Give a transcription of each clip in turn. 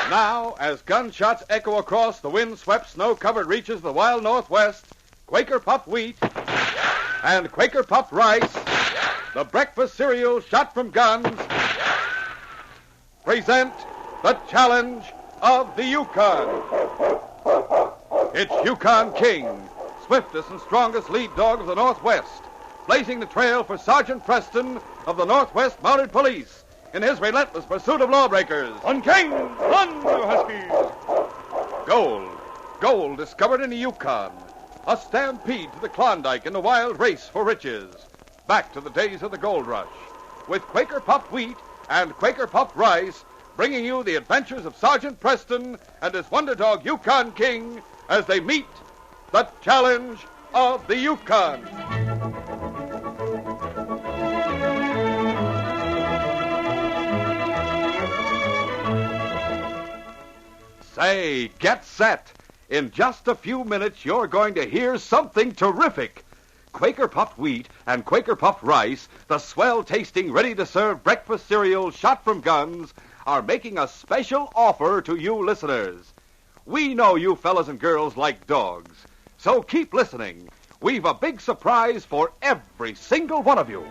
Now, as gunshots echo across the wind-swept, snow-covered reaches of the wild Northwest, Quaker Puffed Wheat and Quaker Puffed Rice, the breakfast cereal shot from guns, present the challenge of the Yukon. It's Yukon King, swiftest and strongest lead dog of the Northwest, blazing the trail for Sergeant Preston of the Northwest Mounted Police in his relentless pursuit of lawbreakers. On King! Run, you huskies! Gold discovered in the Yukon. A stampede to the Klondike in the wild race for riches. Back to the days of the gold rush. With Quaker Puffed Wheat and Quaker Puffed Rice, bringing you the adventures of Sergeant Preston and his wonder dog Yukon King as they meet the challenge of the Yukon. Say, get set. In just a few minutes, you're going to hear something terrific. Quaker Puffed Wheat and Quaker Puffed Rice, the swell-tasting, ready-to-serve breakfast cereal shot from guns, are making a special offer to you listeners. We know you fellas and girls like dogs, so keep listening. We've a big surprise for every single one of you.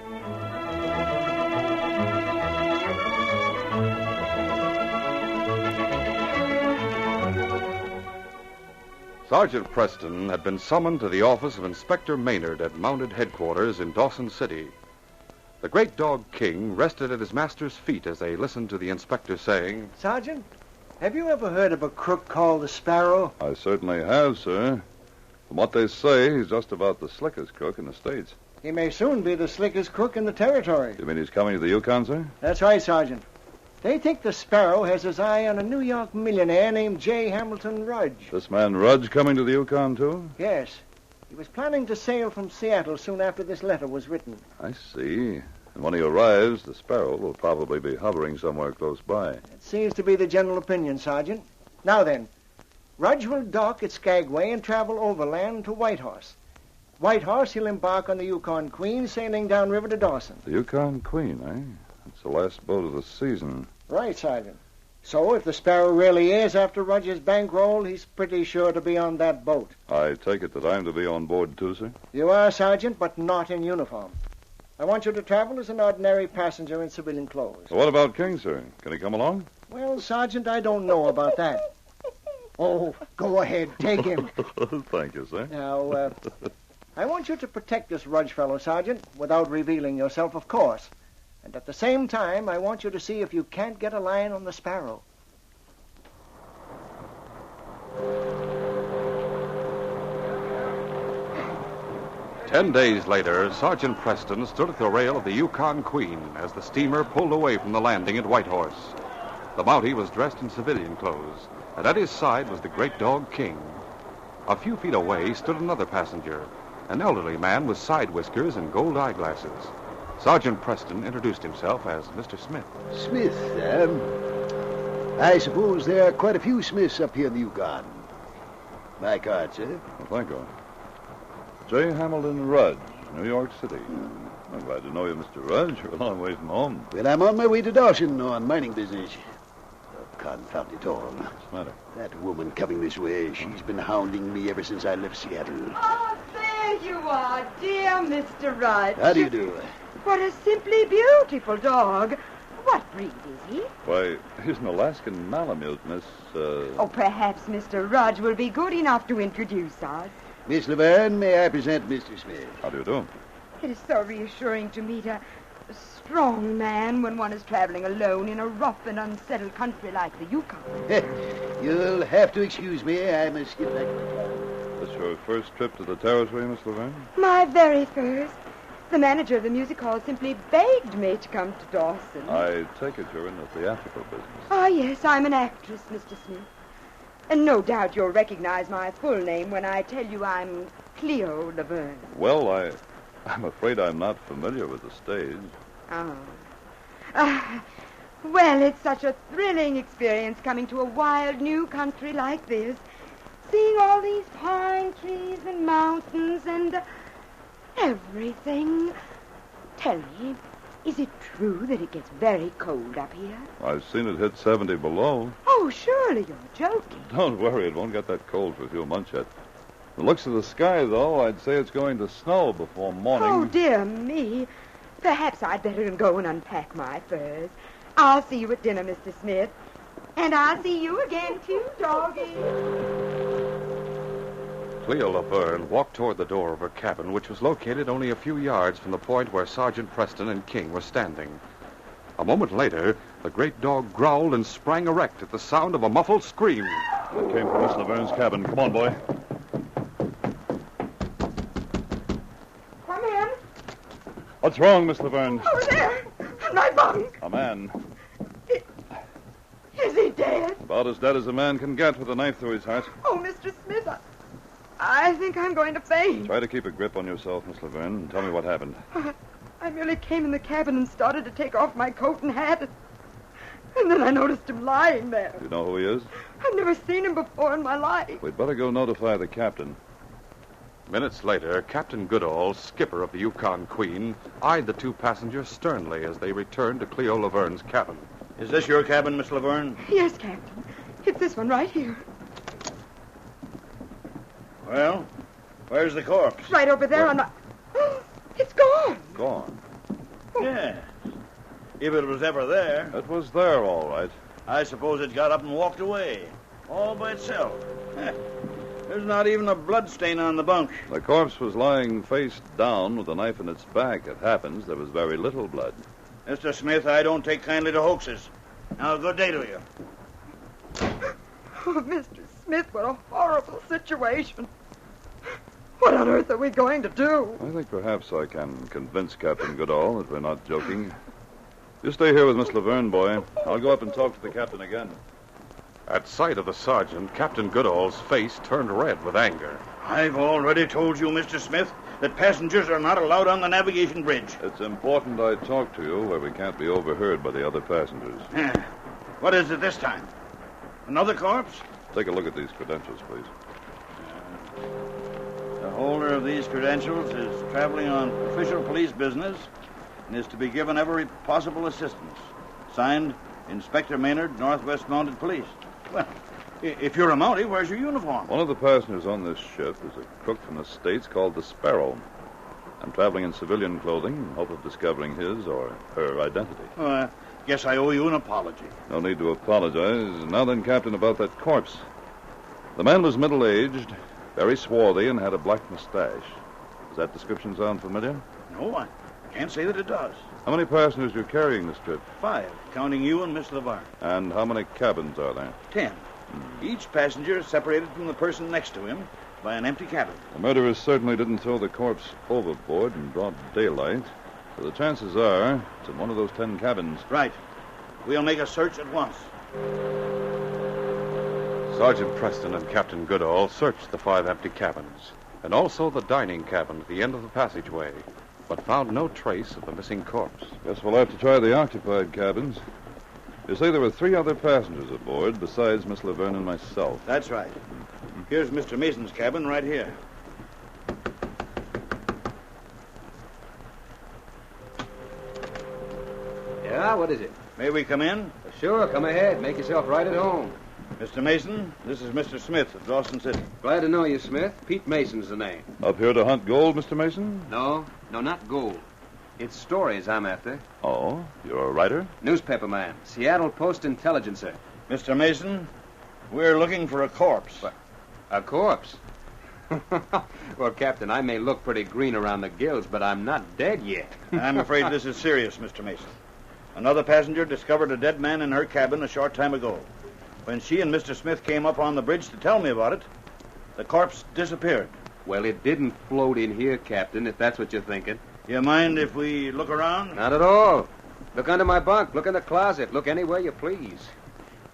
Sergeant Preston had been summoned to the office of Inspector Maynard at Mounted Headquarters in Dawson City. The great dog King rested at his master's feet as they listened to the inspector saying, Sergeant, have you ever heard of a crook called the Sparrow? I certainly have, sir. From what they say, he's just about the slickest crook in the States. He may soon be the slickest crook in the territory. You mean he's coming to the Yukon, sir? That's right, Sergeant. They think the Sparrow has his eye on a New York millionaire named J. Hamilton Rudge. This man Rudge coming to the Yukon, too? Yes. He was planning to sail from Seattle soon after this letter was written. I see. And when he arrives, the Sparrow will probably be hovering somewhere close by. It seems to be the general opinion, Sergeant. Now then, Rudge will dock at Skagway and travel overland to Whitehorse. Whitehorse, he'll embark on the Yukon Queen, sailing downriver to Dawson. The Yukon Queen, eh? It's the last boat of the season. Right, Sergeant. So if the Sparrow really is after Rudge's bankroll, he's pretty sure to be on that boat. I take it that I'm to be on board, too, sir? You are, Sergeant, but not in uniform. I want you to travel as an ordinary passenger in civilian clothes. So what about King, sir? Can he come along? Well, Sergeant, I don't know about that. Oh, go ahead. Take him. Thank you, sir. Now, I want you to protect this Rudge fellow, Sergeant, without revealing yourself, of course. And at the same time, I want you to see if you can't get a line on the Sparrow. "10 days later, Sergeant Preston stood at the rail of the Yukon Queen as the steamer pulled away from the landing at Whitehorse. The Mountie was dressed in civilian clothes, and at his side was the great dog King. A few feet away stood another passenger, an elderly man with side whiskers and gold eyeglasses. Sergeant Preston introduced himself as Mr. Smith. Smith, I suppose there are quite a few Smiths up here in the Yukon. My card, sir. Well, thank you. J. Hamilton Rudge, New York City. I'm glad to know you, Mr. Rudge. You're a long way from home. Well, I'm on my way to Dawson on mining business. Oh, confound it all. What's the matter? That woman coming this way, she's been hounding me ever since I left Seattle. Oh, there you are, dear Mr. Rudge. How do you do? What a simply beautiful dog. What breed is he? Why, he's an Alaskan Malamute, Miss, Oh, perhaps Mr. Rudge will be good enough to introduce us. Miss Laverne, may I present Mr. Smith? How do you do? It is so reassuring to meet a strong man when one is traveling alone in a rough and unsettled country like the Yukon. You'll have to excuse me. I must get back to my car. This your first trip to the territory, Miss Laverne? My very first. The manager of the music hall simply begged me to come to Dawson. I take it you're in the theatrical business. Ah, yes, I'm an actress, Mr. Smith. And no doubt you'll recognize my full name when I tell you I'm Cleo Laverne. Well, I'm afraid I'm not familiar with the stage. Oh. Well, it's such a thrilling experience coming to a wild new country like this. Seeing all these pine trees and mountains and everything. Tell me, is it true that it gets very cold up here? I've seen it hit 70 below. Oh, Oh, surely you're joking. Don't worry, it won't get that cold for a few months yet. The looks of the sky, though, I'd say it's going to snow before morning. Oh, dear me. Perhaps I'd better go and unpack my furs. I'll see you at dinner, Mr. Smith. And I'll see you again, too, doggy. Cleo Laverne walked toward the door of her cabin, which was located only a few yards from the point where Sergeant Preston and King were standing. A moment later, the great dog growled and sprang erect at the sound of a muffled scream. That came from Miss Laverne's cabin. Come on, boy. Come in. What's wrong, Miss Laverne? Over there, in my bunk. A man. Is he dead? About as dead as a man can get with a knife through his heart. Oh, Mr. Smith, I think I'm going to faint. Try to keep a grip on yourself, Miss Laverne, and tell me what happened. I merely came in the cabin and started to take off my coat and hat. And then I noticed him lying there. You know who he is? I've never seen him before in my life. We'd better go notify the captain. Minutes later, Captain Goodall, skipper of the Yukon Queen, eyed the two passengers sternly as they returned to Cleo Laverne's cabin. Is this your cabin, Miss Laverne? Yes, Captain. It's this one right here. Well, where's the corpse? Right over there on my... It's gone. Gone. Yes. If it was ever there, It was there, all right. I suppose it got up and walked away. All by itself. There's not even a blood stain on the bunk. The corpse was lying face down with a knife in its back. It happens there was very little blood. Mr. Smith, I don't take kindly to hoaxes. Now, good day to you. Oh, Mr. Smith, what a horrible situation. What on earth are we going to do? I think perhaps I can convince Captain Goodall that we're not joking. You stay here with Miss Laverne, boy. I'll go up and talk to the captain again. At sight of the sergeant, Captain Goodall's face turned red with anger. I've already told you, Mr. Smith, that passengers are not allowed on the navigation bridge. It's important I talk to you where we can't be overheard by the other passengers. What is it this time? Another corpse? Take a look at these credentials, please. The holder of these credentials is traveling on official police business and is to be given every possible assistance. Signed, Inspector Maynard, Northwest Mounted Police. Well, if you're a Mountie, where's your uniform? One of the passengers on this ship is a crook from the States called the Sparrow. I'm traveling in civilian clothing in hope of discovering his or her identity. Guess I owe you an apology. No need to apologize. Now then, Captain, about that corpse. The man was middle-aged, very swarthy, and had a black mustache. Does that description sound familiar? No, I can't say that it does. How many passengers are you carrying this trip? 5, counting you and Miss Laverne. And how many cabins are there? 10. Each passenger is separated from the person next to him by an empty cabin. The murderers certainly didn't throw the corpse overboard in broad daylight. So the chances are it's in one of those 10 cabins. Right. We'll make a search at once. Sergeant Preston and Captain Goodall searched the 5 empty cabins, and also the dining cabin at the end of the passageway, but found no trace of the missing corpse. Guess we'll have to try the occupied cabins. You say there were 3 other passengers aboard besides Miss Laverne and myself. That's right. Here's Mr. Mason's cabin right here. Yeah, what is it? May we come in? Sure, come ahead. Make yourself right at home. Mr. Mason, this is Mr. Smith of Dawson City. Glad to know you, Smith. Pete Mason's the name. Up here to hunt gold, Mr. Mason? No, not gold. It's stories I'm after. Oh, you're a writer? Newspaper man. Seattle Post-Intelligencer. Mr. Mason, we're looking for a corpse. What? A corpse? Well, Captain, I may look pretty green around the gills, but I'm not dead yet. I'm afraid this is serious, Mr. Mason. Another passenger discovered a dead man in her cabin a short time ago. When she and Mr. Smith came up on the bridge to tell me about it, the corpse disappeared. Well, it didn't float in here, Captain, if that's what you're thinking. You mind if we look around? Not at all. Look under my bunk. Look in the closet. Look anywhere you please.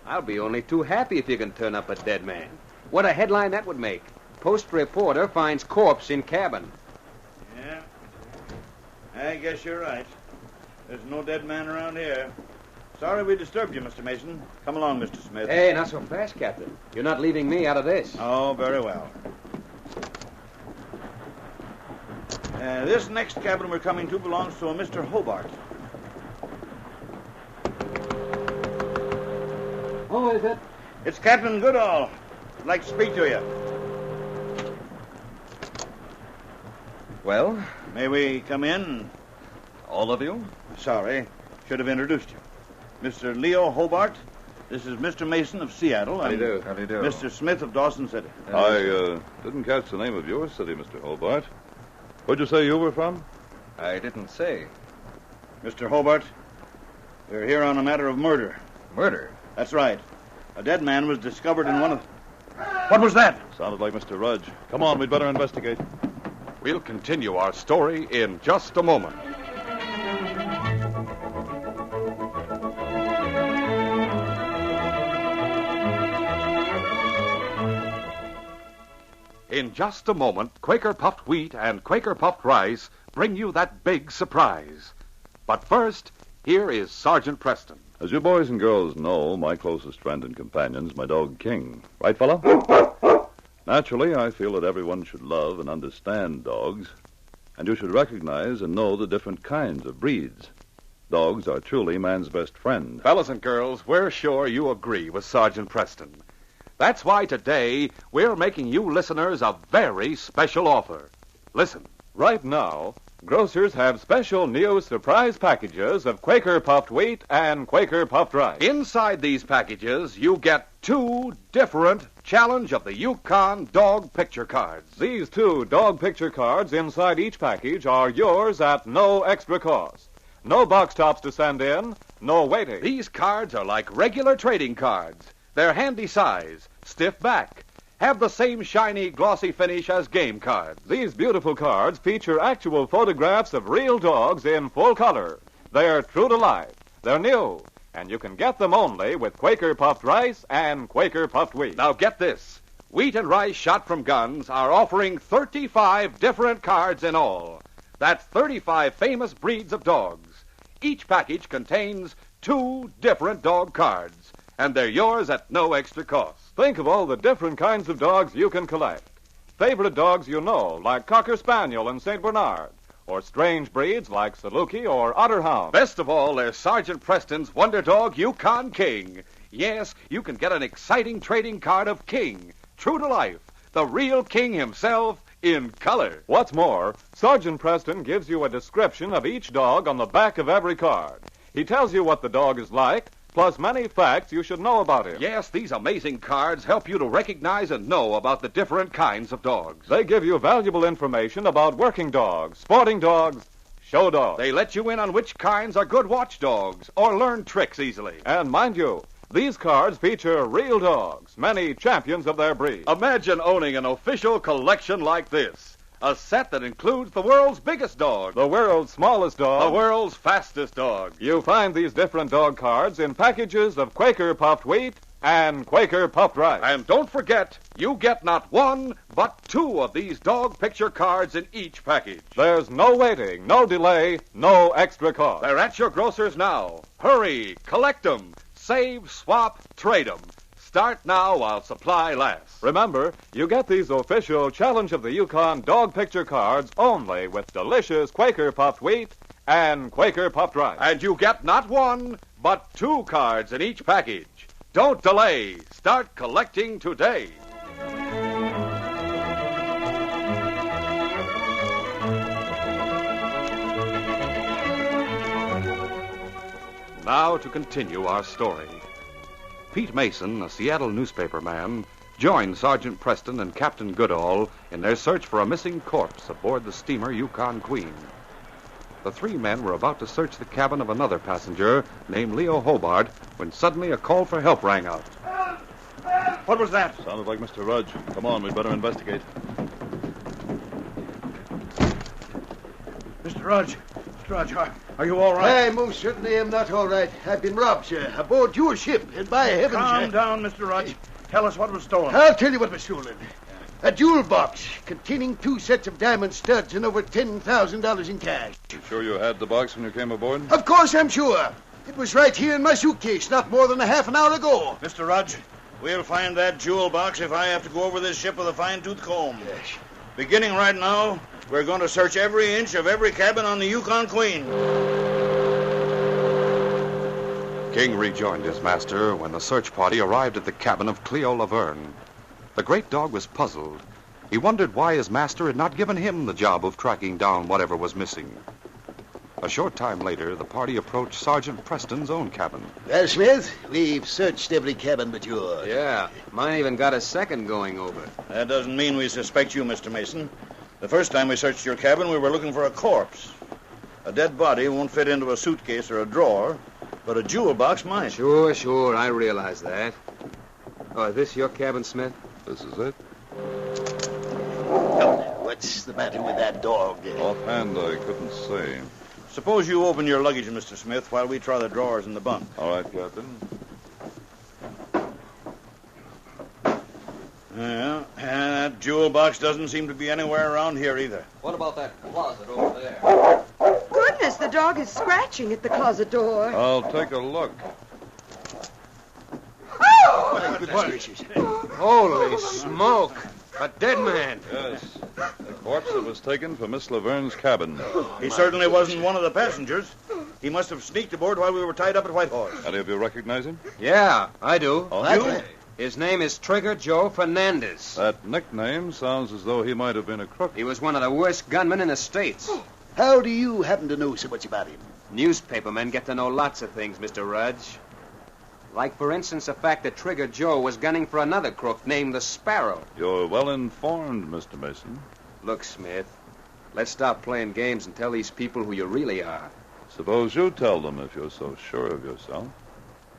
I'll be only too happy if you can turn up a dead man. What a headline that would make. Post reporter finds corpse in cabin. Yeah. I guess you're right. There's no dead man around here. Sorry we disturbed you, Mr. Mason. Come along, Mr. Smith. Hey, not so fast, Captain. You're not leaving me out of this. Oh, very well. This next cabin we're coming to belongs to a Mr. Hobart. Oh, is it? It's Captain Goodall. I'd like to speak to you. Well? May we come in? All of you? Sorry. Should have introduced you. Mr. Leo Hobart. This is Mr. Mason of Seattle. How do you do? How do you do? Mr. Smith of Dawson City. I didn't catch the name of your city, Mr. Hobart. Where'd you say you were from? I didn't say. Mr. Hobart, we're here on a matter of murder. Murder? That's right. A dead man was discovered in one of... What was that? Sounded like Mr. Rudge. Come on, we'd better investigate. We'll continue our story in just a moment. In just a moment, Quaker Puffed Wheat and Quaker Puffed Rice bring you that big surprise. But first, here is Sergeant Preston. As you boys and girls know, my closest friend and companion is my dog, King. Right, fella? Naturally, I feel that everyone should love and understand dogs, and you should recognize and know the different kinds of breeds. Dogs are truly man's best friend. Fellas and girls, we're sure you agree with Sergeant Preston. That's why today we're making you listeners a very special offer. Listen. Right now, grocers have special new surprise packages of Quaker Puffed Wheat and Quaker Puffed Rice. Inside these packages, you get 2 different Challenge of the Yukon dog picture cards. These 2 dog picture cards inside each package are yours at no extra cost. No box tops to send in, no waiting. These cards are like regular trading cards. They're handy size, stiff back, have the same shiny, glossy finish as game cards. These beautiful cards feature actual photographs of real dogs in full color. They're true to life. They're new. And you can get them only with Quaker Puffed Rice and Quaker Puffed Wheat. Now get this. Wheat and rice shot from guns are offering 35 different cards in all. That's 35 famous breeds of dogs. Each package contains 2 different dog cards, and they're yours at no extra cost. Think of all the different kinds of dogs you can collect. Favorite dogs you know, like Cocker Spaniel and St. Bernard, or strange breeds like Saluki or Otterhound. Best of all, there's Sergeant Preston's wonder dog, Yukon King. Yes, you can get an exciting trading card of King, true to life, the real King himself, in color. What's more, Sergeant Preston gives you a description of each dog on the back of every card. He tells you what the dog is like, plus many facts you should know about him. Yes, these amazing cards help you to recognize and know about the different kinds of dogs. They give you valuable information about working dogs, sporting dogs, show dogs. They let you in on which kinds are good watchdogs or learn tricks easily. And mind you, these cards feature real dogs, many champions of their breed. Imagine owning an official collection like this. A set that includes the world's biggest dog, the world's smallest dog, the world's fastest dog. You find these different dog cards in packages of Quaker Puffed Wheat and Quaker Puffed Rice. And don't forget, you get not 1, but 2 of these dog picture cards in each package. There's no waiting, no delay, no extra cost. They're at your grocers now. Hurry, collect them, save, swap, trade them. Start now while supply lasts. Remember, you get these official Challenge of the Yukon dog picture cards only with delicious Quaker Puffed Wheat and Quaker Puffed Rice. And you get not 1, but 2 cards in each package. Don't delay. Start collecting today. Now to continue our story. Pete Mason, a Seattle newspaperman, joined Sergeant Preston and Captain Goodall in their search for a missing corpse aboard the steamer Yukon Queen. The 3 men were about to search the cabin of another passenger named Leo Hobart when suddenly a call for help rang out. What was that? Sounded like Mr. Rudge. Come on, we'd better investigate. Mr. Rudge, are you all right? I most certainly am not all right. I've been robbed, sir, aboard your ship, and by heavens, Calm down, Mr. Rudge. Tell us what was stolen. I'll tell you what was stolen. A jewel box containing 2 sets of diamond studs and over $10,000 in cash. You sure you had the box when you came aboard? Of course I'm sure. It was right here in my suitcase not more than a half an hour ago. Mr. Rudge, we'll find that jewel box if I have to go over this ship with a fine-tooth comb. Yes. Beginning right now, we're going to search every inch of every cabin on the Yukon Queen. King rejoined his master when the search party arrived at the cabin of Cleo Laverne. The great dog was puzzled. He wondered why his master had not given him the job of tracking down whatever was missing. A short time later, the party approached Sergeant Preston's own cabin. Well, Smith, we've searched every cabin but yours. Yeah, mine even got a second going over. That doesn't mean we suspect you, Mr. Mason. The first time we searched your cabin, we were looking for a corpse. A dead body won't fit into a suitcase or a drawer, but a jewel box might. Sure, I realize that. Oh, is this your cabin, Smith? This is it. What's the matter with that dog? Offhand, I couldn't say. Suppose you open your luggage, Mr. Smith, while we try the drawers in the bunk. All right, Captain. Yeah, that jewel box doesn't seem to be anywhere around here either. What about that closet over there? Goodness, the dog is scratching at the closet door. I'll take a look. My goodness gracious. Holy smoke! A dead man. Yes. The corpse that was taken from Miss Laverne's cabin. He certainly wasn't one of the passengers. He must have sneaked aboard while we were tied up at Whitehorse. Any of you recognize him? Yeah, I do. Oh, His name is Trigger Joe Fernandez. that nickname sounds as though he might have been a crook. He was one of the worst gunmen in the States. How do you happen to know so much about him? Newspapermen get to know lots of things, Mr. Rudge. Like, for instance, the fact that Trigger Joe was gunning for another crook named the Sparrow. You're well informed, Mr. Mason. Look, Smith, let's stop playing games and tell these people who you really are. Suppose you tell them if you're so sure of yourself.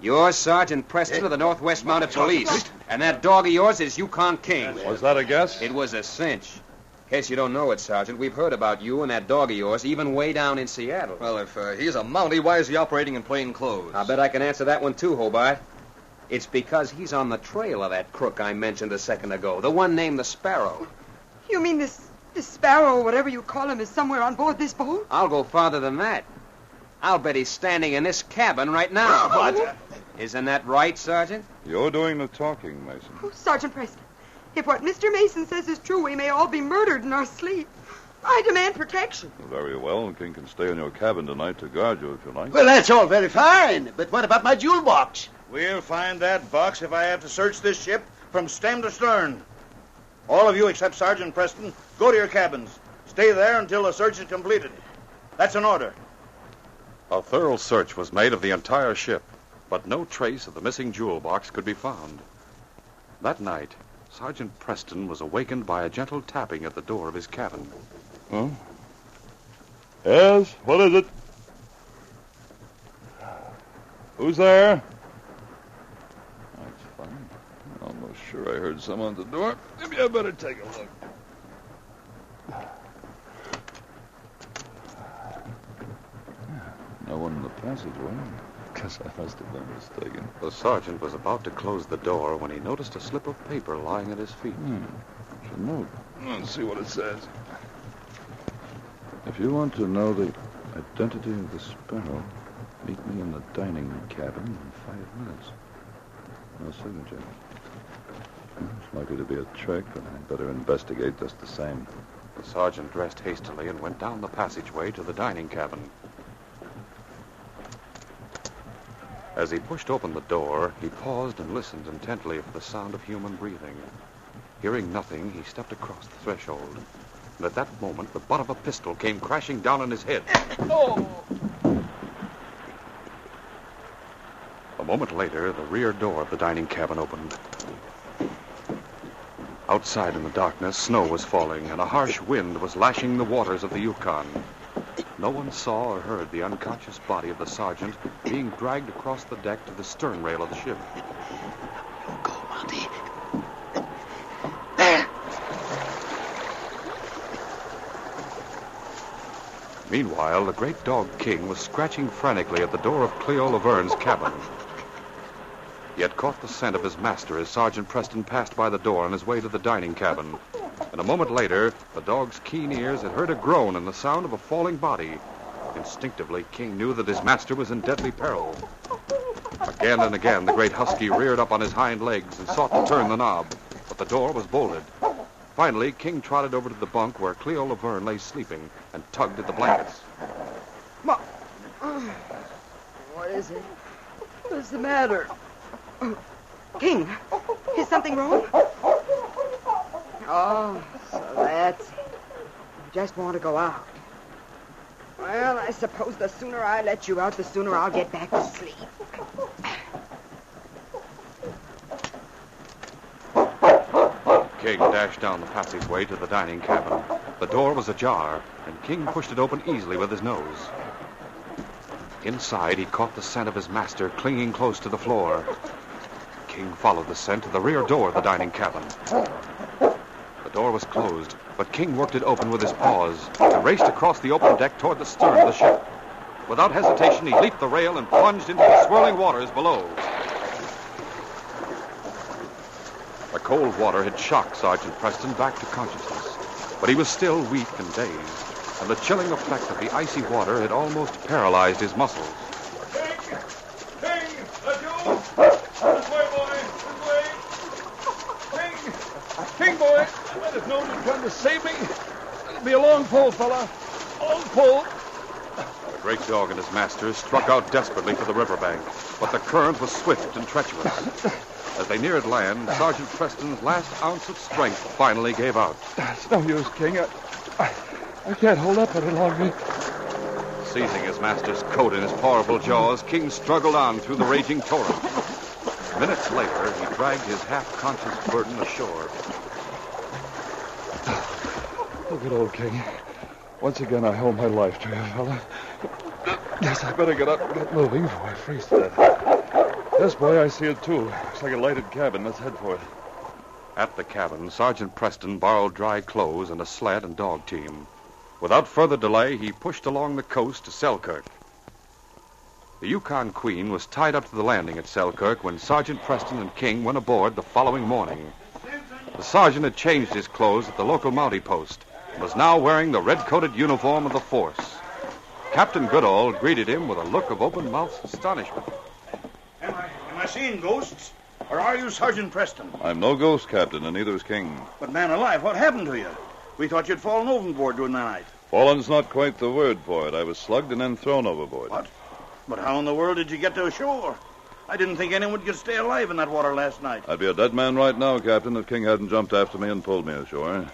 You're Sergeant Preston of the Northwest Mounted Police, and that dog of yours is Yukon King. Was that a guess? It was a cinch. In case you don't know it, Sergeant, we've heard about you and that dog of yours, even way down in Seattle. Well, if he's a Mountie, why is he operating in plain clothes? I bet I can answer that one too, Hobart. It's because he's on the trail of that crook I mentioned a second ago, the one named the Sparrow. You mean this Sparrow, or whatever you call him, is somewhere on board this boat? I'll go farther than that. I'll bet he's standing in this cabin right now. What? Isn't that right, Sergeant? You're doing the talking, Mason. Oh, Sergeant Preston, if what Mr. Mason says is true, we may all be murdered in our sleep. I demand protection. Very well. King can stay in your cabin tonight to guard you if you like. Well, that's all very fine, but what about my jewel box? We'll find that box if I have to search this ship from stem to stern. All of you except Sergeant Preston, go to your cabins. Stay there until the search is completed. That's an order. A thorough search was made of the entire ship, but no trace of the missing jewel box could be found. That night, Sergeant Preston was awakened by a gentle tapping at the door of his cabin. Huh? Yes? What is it? Who's there? That's funny. I'm almost sure I heard someone at the door. Maybe I better take a look. No one in the passageway. Guess I must have been mistaken. The sergeant was about to close the door when he noticed a slip of paper lying at his feet. It's a note. Let's see what it says. If you want to know the identity of the Sparrow, meet me in the dining cabin in 5 minutes. No signature. It's likely to be a trick, but I'd better investigate just the same. The sergeant dressed hastily and went down the passageway to the dining cabin. As he pushed open the door, he paused and listened intently for the sound of human breathing. Hearing nothing, he stepped across the threshold. And at that moment, the butt of a pistol came crashing down on his head. Oh! A moment later, the rear door of the dining cabin opened. Outside in the darkness, snow was falling, and a harsh wind was lashing the waters of the Yukon. No one saw or heard the unconscious body of the sergeant being dragged across the deck to the stern rail of the ship. Go, Monty. There. Meanwhile, the great dog King was scratching frantically at the door of Cleo Laverne's cabin. He had caught the scent of his master as Sergeant Preston passed by the door on his way to the dining cabin. And a moment later, the dog's keen ears had heard a groan and the sound of a falling body. Instinctively, King knew that his master was in deadly peril. Again and again, the great husky reared up on his hind legs and sought to turn the knob, but the door was bolted. Finally, King trotted over to the bunk where Cleo Laverne lay sleeping and tugged at the blankets. What is it? What's the matter? Oh, King, is something wrong? Oh, so that's it. You just want to go out. Well, I suppose the sooner I let you out, the sooner I'll get back to sleep. King dashed down the passageway to the dining cabin. The door was ajar, and King pushed it open easily with his nose. Inside, he caught the scent of his master clinging close to the floor. King followed the scent to the rear door of the dining cabin. The door was closed, but King worked it open with his paws and raced across the open deck toward the stern of the ship. Without hesitation, he leaped the rail and plunged into the swirling waters below. The cold water had shocked Sergeant Preston back to consciousness, but he was still weak and dazed, and the chilling effect of the icy water had almost paralyzed his muscles. King! King! Let go! This way, boy! This way! King! King, boy! I might have known you'd come to save me. It'll be a long pull, fella. Long pull. The great dog and his master struck out desperately for the riverbank, but the current was swift and treacherous. As they neared land, Sergeant Preston's last ounce of strength finally gave out. It's no use, King. I can't hold up any longer. Seizing his master's coat in his powerful jaws, King struggled on through the raging torrent. Minutes later, he dragged his half-conscious burden ashore. Look at old King. Once again, I owe my life to you, fella. Guess I better get up and get moving before I freeze to death. Yes, boy, I see it, too. Looks like a lighted cabin. Let's head for it. At the cabin, Sergeant Preston borrowed dry clothes and a sled and dog team. Without further delay, he pushed along the coast to Selkirk. The Yukon Queen was tied up to the landing at Selkirk when Sergeant Preston and King went aboard the following morning. The sergeant had changed his clothes at the local Mountie post and was now wearing the red-coated uniform of the force. Captain Goodall greeted him with a look of open-mouthed astonishment. Am I seeing ghosts? Or are you Sergeant Preston? I'm no ghost, Captain, and neither is King. But man alive, what happened to you? We thought you'd fallen overboard during the night. Fallen's not quite the word for it. I was slugged and then thrown overboard. What? But how in the world did you get to shore? I didn't think anyone could stay alive in that water last night. I'd be a dead man right now, Captain, if King hadn't jumped after me and pulled me ashore.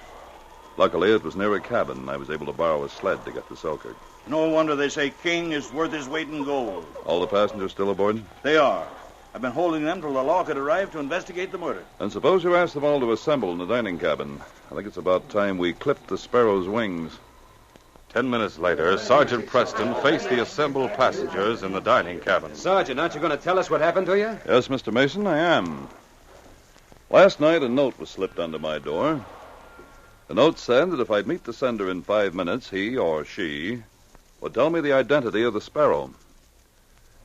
Luckily, it was near a cabin, and I was able to borrow a sled to get to Selkirk. No wonder they say King is worth his weight in gold. All the passengers still aboard? They are. I've been holding them till the law could arrive to investigate the murder. And suppose you ask them all to assemble in the dining cabin. I think it's about time we clipped the Sparrow's wings. 10 minutes later, Sergeant Preston faced the assembled passengers in the dining cabin. Sergeant, aren't you going to tell us what happened to you? Yes, Mr. Mason, I am. Last night, a note was slipped under my door. The note said that if I'd meet the sender in 5 minutes, he or she would tell me the identity of the Sparrow.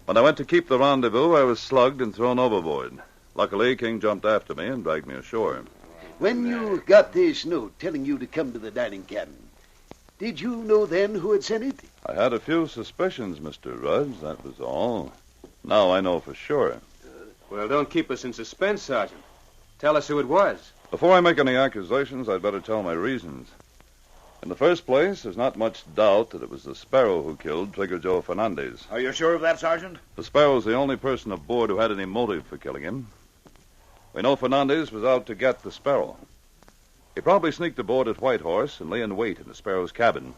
When I went to keep the rendezvous, I was slugged and thrown overboard. Luckily, King jumped after me and dragged me ashore. When you got this note telling you to come to the dining cabin, did you know then who had sent it? I had a few suspicions, Mr. Rudge, that was all. Now I know for sure. Well, don't keep us in suspense, Sergeant. Tell us who it was. Before I make any accusations, I'd better tell my reasons. In the first place, there's not much doubt that it was the Sparrow who killed Trigger Joe Fernandez. Are you sure of that, Sergeant? The Sparrow's the only person aboard who had any motive for killing him. We know Fernandez was out to get the Sparrow. He probably sneaked aboard at Whitehorse and lay in wait in the Sparrow's cabin.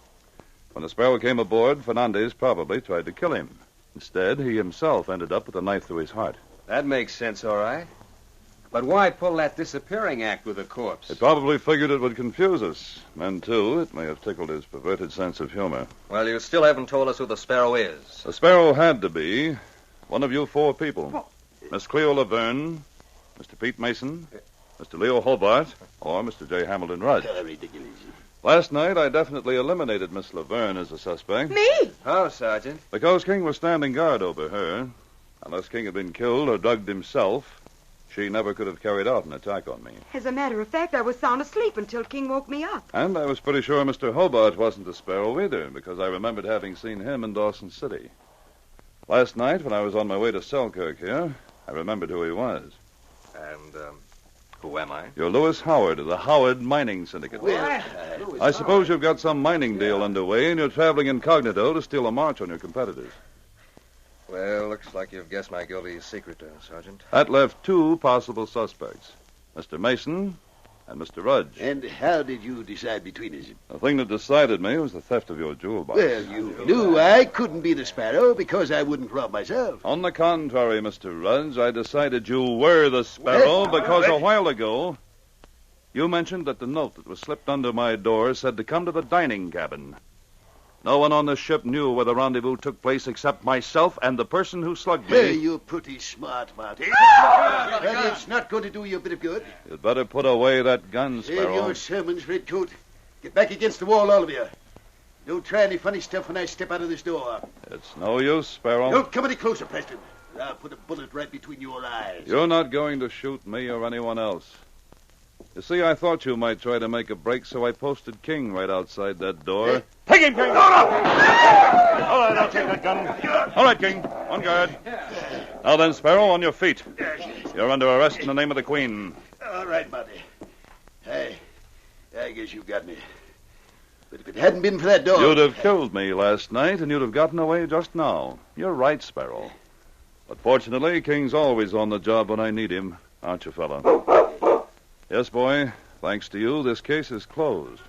When the Sparrow came aboard, Fernandez probably tried to kill him. Instead, he himself ended up with a knife through his heart. That makes sense, all right. But why pull that disappearing act with a corpse? He probably figured it would confuse us. And, too, it may have tickled his perverted sense of humor. Well, you still haven't told us who the Sparrow is. The Sparrow had to be one of you 4 people. Miss Cleo Laverne, Mr. Pete Mason, Mr. Leo Hobart, or Mr. J. Hamilton Rudd. Last night, I definitely eliminated Miss Laverne as a suspect. Me? How, Sergeant? Because King was standing guard over her. Unless King had been killed or drugged himself, she never could have carried out an attack on me. As a matter of fact, I was sound asleep until King woke me up. And I was pretty sure Mr. Hobart wasn't the Sparrow either, because I remembered having seen him in Dawson City. Last night, when I was on my way to Selkirk here, I remembered who he was. And, who am I? You're Lewis Howard of the Howard Mining Syndicate. Well, I suppose you've got some mining deal underway, and you're traveling incognito to steal a march on your competitors. Well, looks like you've guessed my guilty secret, Sergeant. That left two possible suspects, Mr. Mason and Mr. Rudge. And how did you decide between us? The thing that decided me was the theft of your jewel box. Well, you knew I couldn't be the Sparrow because I wouldn't rob myself. On the contrary, Mr. Rudge, I decided you were the Sparrow because a while ago you mentioned that the note that was slipped under my door said to come to the dining cabin. No one on the ship knew where the rendezvous took place except myself and the person who slugged me. Well, you're pretty smart, Mounties. But it's not going to do you a bit of good. You'd better put away that gun, Save Sparrow. your sermons, Redcoat. Get back against the wall, all of you. Don't try any funny stuff when I step out of this door. It's no use, Sparrow. Don't come any closer, Preston. I'll put a bullet right between your eyes. You're not going to shoot me or anyone else. You see, I thought you might try to make a break, so I posted King right outside that door. Take him, King! All right, I'll take that gun. All right, King. On guard. Now then, Sparrow, on your feet. You're under arrest in the name of the Queen. All right, Mountie. I guess you got me. But if it hadn't been for that door... You'd have killed me last night, and you'd have gotten away just now. You're right, Sparrow. But fortunately, King's always on the job when I need him. Aren't you, fella? Yes, boy. Thanks to you, this case is closed.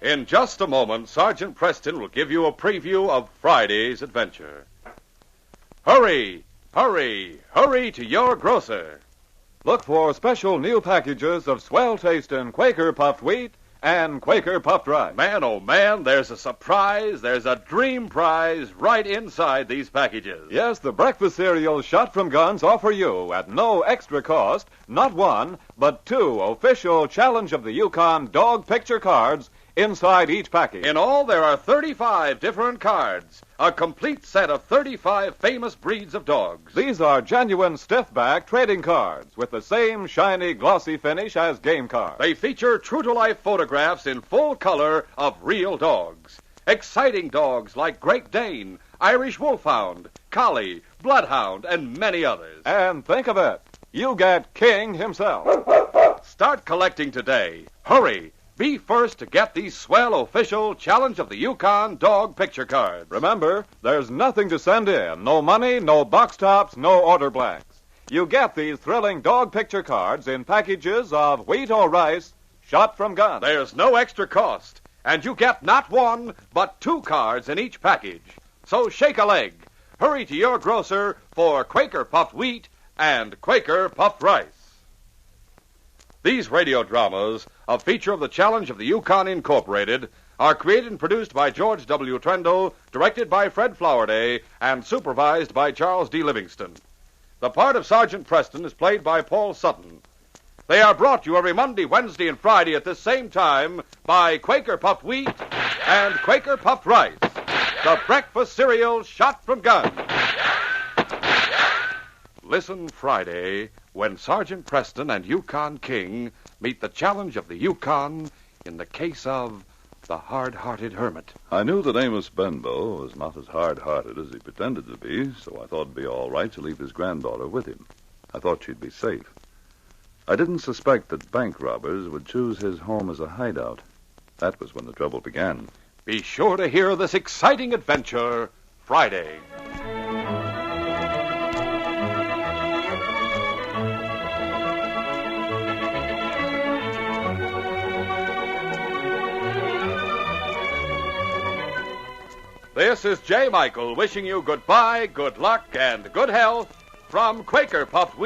In just a moment, Sergeant Preston will give you a preview of Friday's adventure. Hurry, hurry, hurry to your grocer. Look for special new packages of swell-tasting Quaker puffed wheat and Quaker puffed rice. Man, oh man, there's a surprise, there's a dream prize right inside these packages. Yes, the breakfast cereals shot from guns offer you, at no extra cost, not one, but two official Challenge of the Yukon dog picture cards inside each package. In all, there are 35 different cards, a complete set of 35 famous breeds of dogs. These are genuine stiff-back trading cards with the same shiny, glossy finish as game cards. They feature true-to-life photographs in full color of real dogs. Exciting dogs like Great Dane, Irish Wolfhound, Collie, Bloodhound, and many others. And think of it, you get King himself. Start collecting today. Hurry! Be first to get these swell official Challenge of the Yukon dog picture cards. Remember, there's nothing to send in. No money, no box tops, no order blanks. You get these thrilling dog picture cards in packages of wheat or rice shot from guns. There's no extra cost, and you get not one, but two cards in each package. So shake a leg. Hurry to your grocer for Quaker puffed wheat and Quaker puffed rice. These radio dramas, a feature of the Challenge of the Yukon Incorporated, are created and produced by George W. Trendle, directed by Fred Flowerday, and supervised by Charles D. Livingston. The part of Sergeant Preston is played by Paul Sutton. They are brought to you every Monday, Wednesday, and Friday at this same time by Quaker puffed wheat and Quaker puffed rice, the breakfast cereal shot from guns. Listen Friday when Sergeant Preston and Yukon King meet the Challenge of the Yukon in the case of the hard-hearted hermit. I knew that Amos Benbow was not as hard-hearted as he pretended to be, so I thought it'd be all right to leave his granddaughter with him. I thought she'd be safe. I didn't suspect that bank robbers would choose his home as a hideout. That was when the trouble began. Be sure to hear this exciting adventure Friday. This is J. Michael wishing you goodbye, good luck, and good health from Quaker Puffed Wheat.